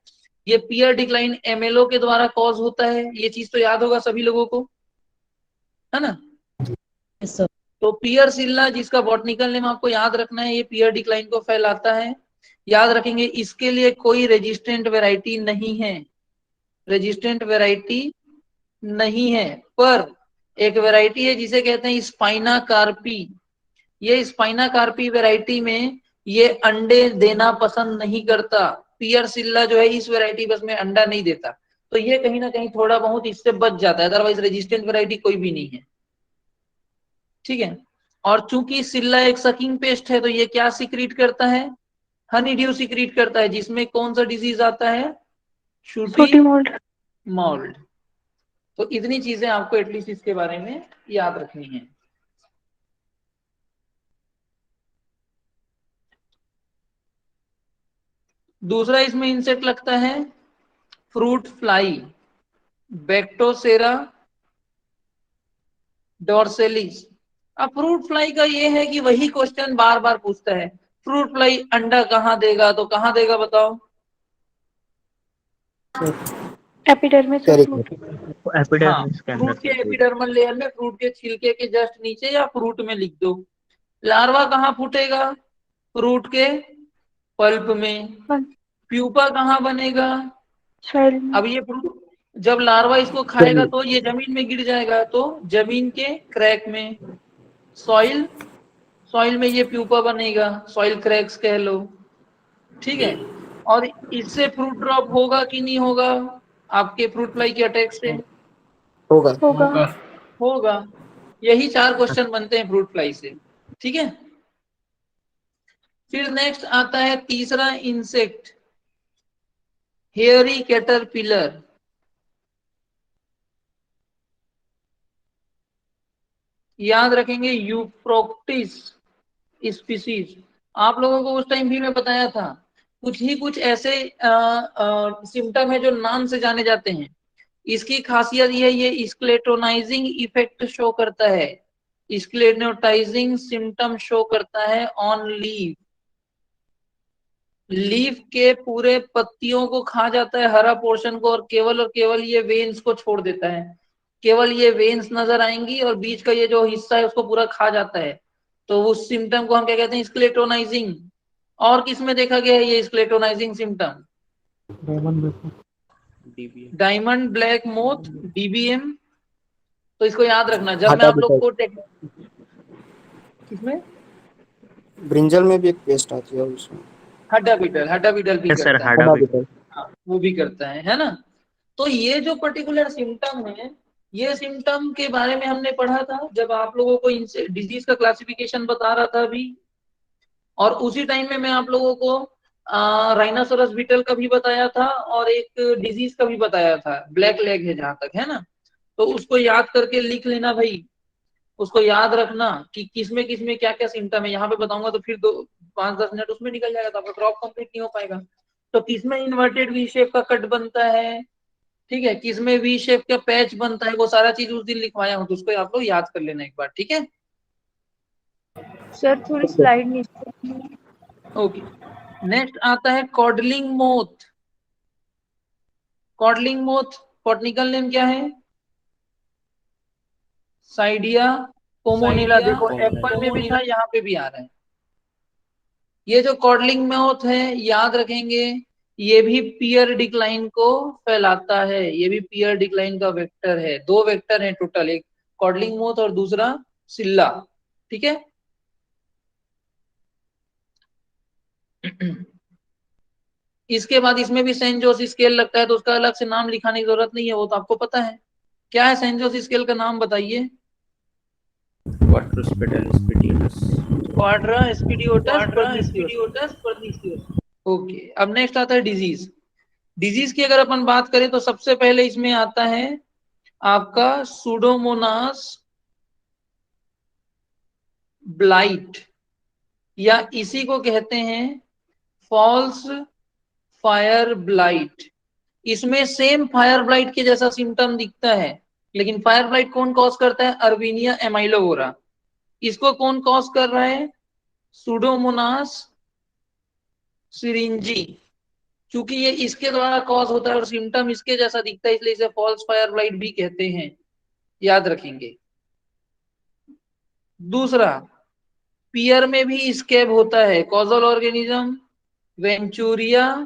ये पियर डिक्लाइन एमएलओ के द्वारा कॉज होता है, ये चीज तो याद होगा सभी लोगों को, है ना? तो पियर सिल्ला जिसका बॉटनिकल नेम आपको याद रखना है, ये पियर डिक्लाइन को फैलाता है। याद रखेंगे, इसके लिए कोई रेजिस्टेंट वैरायटी नहीं है, रेजिस्टेंट वैरायटी नहीं है। पर एक वैरायटी है जिसे कहते हैं स्पाइना कार्पी। ये स्पाइना कार्पी वैरायटी में ये अंडे देना पसंद नहीं करता। पियर सिल्ला जो है इस वैरायटी बस में अंडा नहीं देता, तो ये कहीं ना कहीं थोड़ा बहुत इससे बच जाता है, अदरवाइज रेजिस्टेंट वैरायटी कोई भी नहीं है। ठीक है, और चूंकि सिल्ला एक सकिंग पेस्ट है, तो ये क्या सिक्रीट करता है? हनी ड्यू सिक्रीट करता है, जिसमें कौन सा डिजीज आता है? शूटी छोटी मोल्ड। मॉल्ड। तो इतनी चीजें आपको एटलीस्ट इसके बारे में याद रखनी है। दूसरा इसमें इंसेक्ट लगता है फ्रूट फ्लाई, बैक्टोसेरा डॉर्सेलिस। अब फ्रूट फ्लाई का ये है कि वही क्वेश्चन बार बार पूछता है, फ्रूट फ्लाई अंडा कहाँ देगा, तो कहाँ देगा बताओ? Epidermis of fruit. हाँ, एपिडर्मिस के अंदर फ्रूट के से फूड। एपिडर्मल लेयर में, फ्रूट के छिलके के जस्ट नीचे, या फ्रूट में लिख दो। लार्वा कहाँ फूटेगा? फ्रूट के पल्प में। प्यूपा कहाँ बनेगा? सॉइल में। अब ये फ्रूट जब लार्वा इसको खाएगा तो ये जमीन में गिर जाएगा, तो जमीन के क्रैक में। सॉइल, सॉइल में ये प्यूपा बनेगा, सॉइल क्रैक्स कह लो। ठीक है, और इससे फ्रूट ड्रॉप होगा कि नहीं होगा आपके फ्रूट फ्लाई के अटैक से? होगा। होगा। होगा। यही 4 क्वेश्चन बनते हैं फ्रूट फ्लाई से। ठीक है, फिर नेक्स्ट आता है तीसरा इंसेक्ट, हेयरी कैटरपिलर। याद रखेंगे यूप्रोक्टिस स्पीसीज। आप लोगों को उस टाइम भी मैं बताया था, कुछ ऐसे सिम्टम है जो नाम से जाने जाते हैं। इसकी खासियत ये स्क्लेटोनाइजिंग इफेक्ट शो करता है, स्क्लेटोनाइजिंग सिम्टम शो करता है ऑन लीफ। लीफ के पूरे पत्तियों को खा जाता है, हरा पोर्शन को, और केवल ये वेन्स को छोड़ देता है। केवल ये वेन्स नजर आएंगी और बीच का ये जो हिस्सा है उसको पूरा खा जाता है। तो उस सिम्टम को हम क्या कहते हैं? स्क्लेटोनाइजिंग। और किसमें देखा गया है ये skeletonizing symptom? Diamond black moth, DBM. तो इसको याद रखना जब मैं हाटा आप लोग बीटल, को किसमें? ब्रिंजल में भी एक पेस्ट आती है उसमें। हड्डा बीटल भी यस सर, करता है। हार्डा हाटा बीट। बीटल। हाँ, वो भी करता है ना? तो ये जो पर्टिकुलर सिम्टम है, ये सिम्टम के बारे में हमने पढ़ा था जब आप लोगों को डिजीज का क्लासिफिकेशन बता रहा था अभी। और उसी टाइम में मैं आप लोगों को राइनासोरस बीटल का भी बताया था, और एक डिजीज का भी बताया था, ब्लैक लेग है जहां तक है ना। तो उसको याद करके लिख लेना भाई, उसको याद रखना कि किसमें क्या क्या सिम्टम है। यहाँ पे बताऊंगा तो फिर 5-10 मिनट उसमें निकल जाएगा, तो आपका क्रॉप कंप्लीट नहीं हो पाएगा। तो किसमें इन्वर्टेड वी शेप का कट बनता है, ठीक है, किसमें वी शेप का पैच बनता है, वो सारा चीज उस दिन लिखवाया हूँ, तो उसको आप लोग याद कर लेना एक बार। ठीक है, सर थोड़ी स्लाइड नीचे। ओके। नेक्स्ट आता है codling moth. Codling moth botanical name क्या है? साइडिया पोमोनेला। देखो एप्पल में भी था, यहाँ पे भी आ रहा है। ये जो कॉडलिंग मोथ है, याद रखेंगे, ये भी पीयर डिक्लाइन को फैलाता है। ये भी पीयर डिक्लाइन का वेक्टर है। 2 वेक्टर है टोटल, एक कॉडलिंग मोथ और दूसरा सिल्ला। ठीक है, इसके बाद इसमें भी सेंट जोस स्केल लगता है, तो उसका अलग से नाम लिखाने की जरूरत नहीं है, वो तो आपको पता है। क्या है सेंट जोस स्केल का नाम बताइए? क्वाड्रा स्पीडियोटस परनिसियोस। ओके, अब नेक्स्ट आता है डिजीज। डिजीज की अगर अपन बात करें तो सबसे पहले इसमें आता है आपका सुडोमोनास ब्लाइट, या इसी को कहते हैं फॉल्स फायर ब्लाइट। इसमें सेम फायर ब्लाइट के जैसा सिम्टम दिखता है, लेकिन फायर ब्लाइट कौन कॉज करता है? अर्बीनिया एमाइलोवोरा। इसको कौन कॉज कर रहा है? सुडोमोनास सिरिंजी। क्योंकि ये इसके द्वारा कॉज होता है और सिम्टम इसके जैसा दिखता है, इसलिए इसे फॉल्स फायर ब्लाइट भी कहते हैं। याद रखेंगे। दूसरा, पियर में भी स्कैब होता है। Causal organism Venturia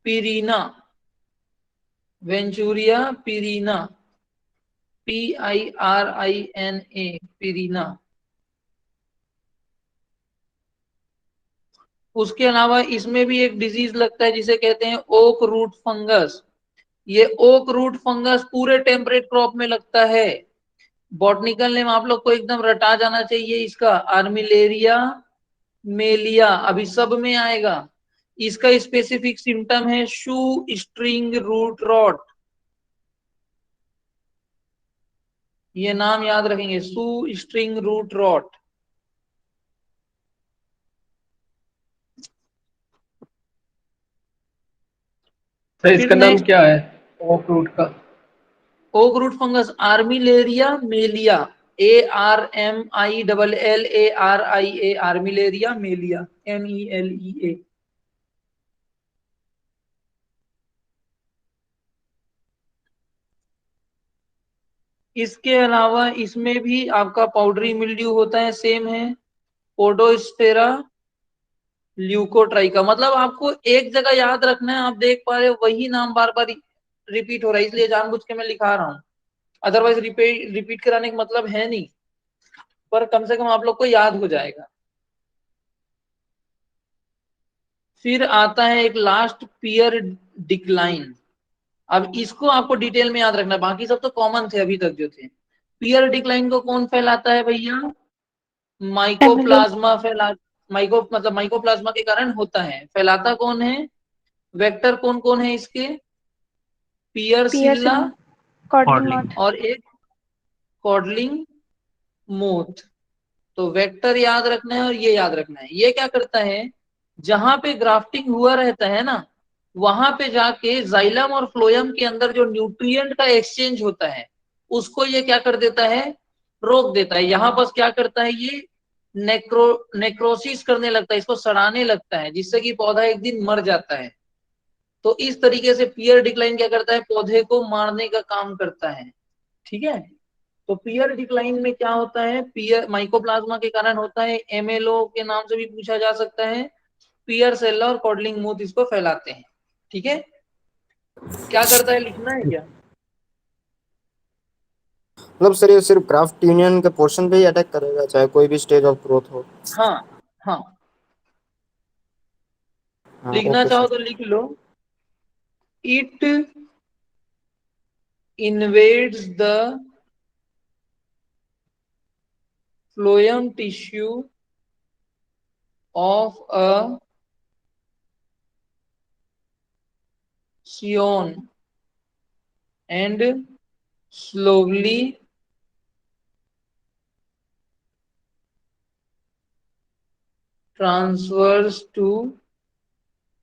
pirina, Venturia pirina, PIRINA, pirina. उसके अलावा इसमें भी एक डिजीज लगता है जिसे कहते हैं ओक रूट फंगस। ये ओक रूट फंगस पूरे टेम्परेट क्रॉप में लगता है। बॉटनिकल नेम आप लोग को एकदम रटा जाना चाहिए इसका, आर्मिलेरिया मेलिया, अभी सब में आएगा। इसका स्पेसिफिक सिम्टम है शू स्ट्रिंग रूट रॉट। ये नाम याद रखेंगे, shoe string root rot. Sir फिर इसका नाम नेक्स्ट क्या है ओक रूट का? Oak root fungus Armillaria melea, ARMILLARIA, Armillaria melea, MELEA। इसके अलावा इसमें भी आपका पाउडरी मिल्ड्यू होता है, सेम है, पोडोस्टेरा ल्यूकोट्राइका। मतलब आपको एक जगह याद रखना है, आप देख पा रहे हो वही नाम बार बार रिपीट हो रहा है, इसलिए जानबूझ के मैं लिखा रहा हूँ, अदरवाइज रिपीट कराने का मतलब है नहीं, पर कम से कम आप लोग को याद हो जाएगा। फिर आता है एक लास्ट, पियर डिक्लाइन। अब इसको आपको डिटेल में याद रखना, बाकी सब तो कॉमन थे अभी तक जो थे। पियर डिक्लाइन को कौन फैलाता है भैया? माइकोप्लाज्मा फैला, माइकोप्लाज्मा के कारण होता है। फैलाता कौन है? वेक्टर कौन कौन है इसके? पियरसिल्ला कॉडलिंग मॉथ। और एक कॉडलिंग मोथ। तो वेक्टर याद रखना है और ये याद रखना है। ये क्या करता है, जहां पे ग्राफ्टिंग हुआ रहता है ना, वहां पे जाके जाइलम और फ्लोयम के अंदर जो न्यूट्रिएंट का एक्सचेंज होता है उसको ये क्या कर देता है, रोक देता है। यहाँ बस क्या करता है, ये नेक्रोसिस करने लगता है, इसको सड़ाने लगता है, जिससे कि पौधा एक दिन मर जाता है। तो इस तरीके से पियर डिक्लाइन क्या करता है, पौधे को मारने का काम करता है। ठीक है, तो पियर डिक्लाइन में क्या होता है, पियर माइकोप्लाज्मा के कारण होता है, एमएलओ के नाम से भी पूछा जा सकता है। पियर सेल्ला और कॉडलिंग मूथ इसको फैलाते हैं। ठीक है, क्या करता है लिखना है क्या? मतलब सर ये सिर्फ क्राफ्ट यूनियन के पोर्शन पे ही अटैक करेगा, चाहे कोई भी स्टेज ऑफ ग्रोथ हो? हाँ हाँ, हाँ लिखना ओके चाहो सर। तो लिख लो, it invades the phloem tissue of a scion and slowly transfers to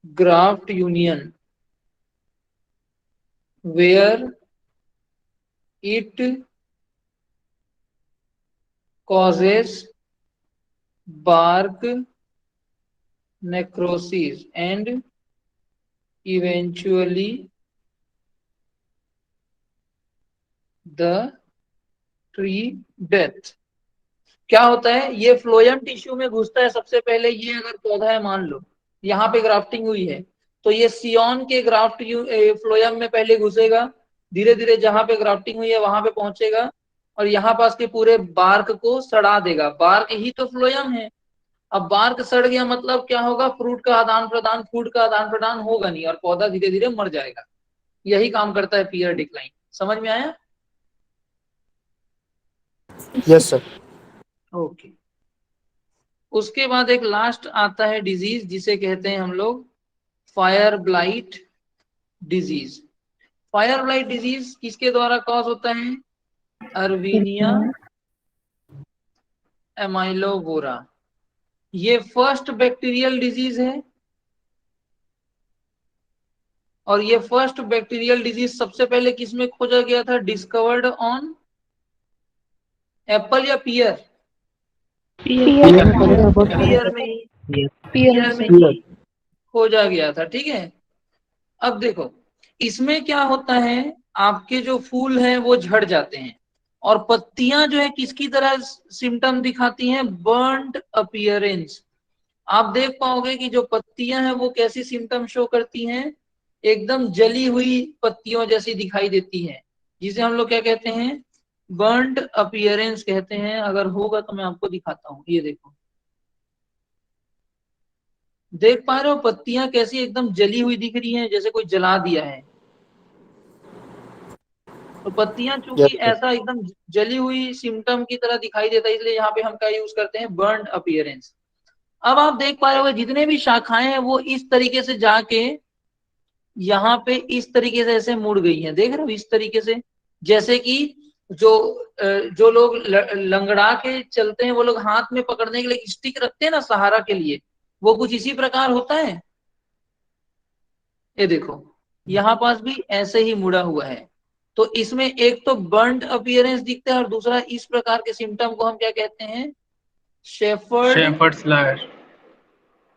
graft union where it causes bark necrosis and eventually the tree death। क्या होता है, ये फ्लोएम टिश्यू में घुसता है सबसे पहले। ये अगर पौधा है, मान लो यहाँ पे ग्राफ्टिंग हुई है, तो ये सियोन के फ्लोएम में पहले घुसेगा, धीरे धीरे जहां पे ग्राफ्टिंग हुई है वहां पे पहुंचेगा और यहाँ पास के पूरे बार्क को सड़ा देगा। बार्क ही तो फ्लोएम है। अब बार्क सड़ गया मतलब क्या होगा, फ्रूट का आदान प्रदान, फूड का आदान प्रदान होगा नहीं और पौधा धीरे धीरे मर जाएगा। यही काम करता है पियर डिक्लाइन। समझ में आया? Yes sir. ओके। उसके बाद एक लास्ट आता है डिजीज, जिसे कहते हैं हम लोग fire blight disease. Fire blight disease किसके द्वारा कॉज होता है? अर्वीनिया एमाइलोवोरा। ये फर्स्ट बैक्टीरियल डिजीज है और ये फर्स्ट बैक्टीरियल डिजीज सबसे पहले किसमें खोजा गया था? डिस्कवर्ड ऑन एप्पल या पियर? पियर में ही, पियर में ही खोजा गया था। ठीक है, अब देखो इसमें क्या होता है, आपके जो फूल हैं वो झड़ जाते हैं और पत्तियां जो है किसकी तरह सिम्टम दिखाती हैं? Burned appearance. आप देख पाओगे कि जो पत्तियां हैं वो कैसी सिम्टम शो करती हैं? एकदम जली हुई पत्तियों जैसी दिखाई देती हैं, जिसे हम लोग क्या कहते हैं? बर्न्ड अपीयरेंस कहते हैं। अगर होगा तो मैं आपको दिखाता हूँ, ये देखो, देख पा रहे हो पत्तियां कैसी एकदम जली हुई दिख रही हैं, जैसे कोई जला दिया है। तो पत्तियां यस चूंकि सर। ऐसा एकदम जली हुई सिम्टम की तरह दिखाई देता है, इसलिए यहाँ पे हम क्या यूज करते हैं? Burned appearance. अब आप देख पा रहे हो जितने भी शाखाएं हैं वो इस तरीके से जाके यहाँ पे इस तरीके से ऐसे मुड़ गई हैं। देख रहे हो इस तरीके से, जैसे कि जो जो लोग लंगड़ा के चलते हैं, वो लोग हाथ में पकड़ने के लिए स्टिक रखते हैं ना सहारा के लिए, वो कुछ इसी प्रकार होता है। ये देखो यहाँ पास भी ऐसे ही मुड़ा हुआ है। तो इसमें एक तो बर्न्ड अपीयरेंस दिखता है और दूसरा इस प्रकार के सिम्टम को हम क्या कहते हैं, शेफर्ड्स लायर।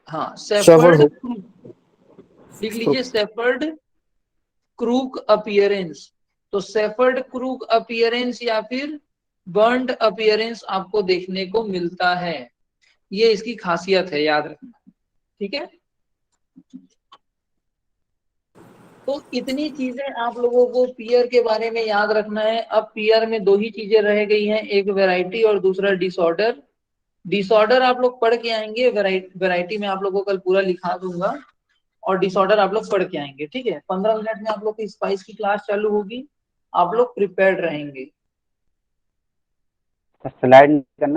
हाँ शेफर्ड शेफर्ड, लिख लीजिए शेफर्ड क्रूक अपीयरेंस। तो शेफर्ड क्रूक अपीयरेंस या फिर बर्न्ड अपीयरेंस आपको देखने को मिलता है। ये इसकी खासियत है, याद रखना। ठीक है, तो इतनी चीजें आप लोगों को पियर के बारे में याद रखना है। अब पियर में दो ही चीजें रह गई हैं, एक वैरायटी और दूसरा डिसऑर्डर। डिसऑर्डर आप लोग पढ़ के आएंगे, वैरायटी में आप लोगों को कल पूरा लिखा दूंगा, और डिसऑर्डर आप लोग पढ़ के आएंगे। ठीक है, 15 मिनट में आप लोग की स्पाइस की क्लास चालू होगी, आप लोग प्रिपेयर्ड रहेंगे। स्लाइड करना